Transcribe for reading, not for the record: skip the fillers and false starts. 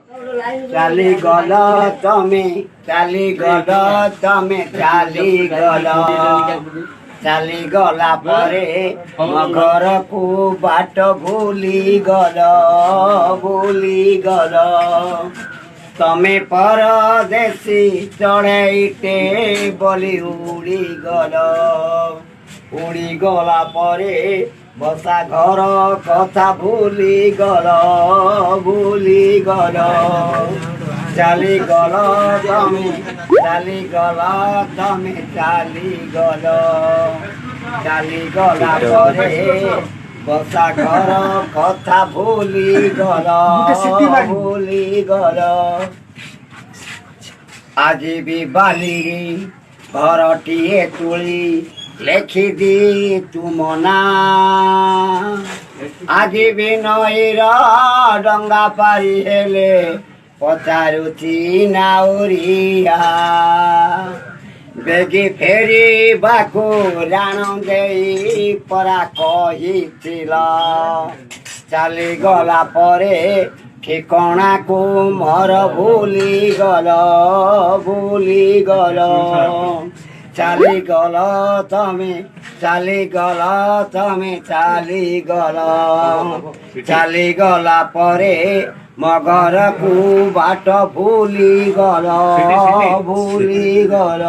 ଚାଲିଗଲ ତମେ ଚାଲିଗଲ ତମେ ଚାଲିଗଲ ଚାଲିଗଲା ପରେ ମୋ ଘରକୁ ବାଟ ଭୁଲିଗଲ ଭୁଲିଗଲ ତମେ ପରଦେଶୀ ଚଢ଼େଇଟେ ବୋଲି ଉଡ଼ିଗଲା ପରେ ବସା ଘର କଥା ଭୁଲିଗଲ ଭୁଲିଗଲ ଚାଲିଗଲ ତମେ ଚାଲିଗଲ ତମେ ଚାଲିଗଲ ଚାଲିଗଲା ପରେ ବସା ଘର କଥା ଭୁଲିଗଲ ଭୁଲିଗଲ ଆଜି ବି ବାଲିରେ ଘରଟିଏ ତୁଳି ଲେଖିଦି ତୁମ ନାଁ ଆଜି ବି ନଈର ଡଙ୍ଗା ପାରି ହେଲେ ପଚାରୁଛି ନାଉରିଆ ବେଗି ଫେରିବାକୁ ରାଣ ଦେଇ ପରା କହିଥିଲ ଚାଲିଗଲା ପରେ ଠିକଣାକୁ ମୋର ଭୁଲିଗଲ ଭୁଲିଗଲ ଚାଲିଗଲ ତମେ ଚାଲିଗଲ ତମେ ଚାଲିଗଲ ଚାଲିଗଲା ପରେ ମୋ ଘରକୁ ବାଟ ଭୁଲିଗଲ ଭୁଲିଗଲ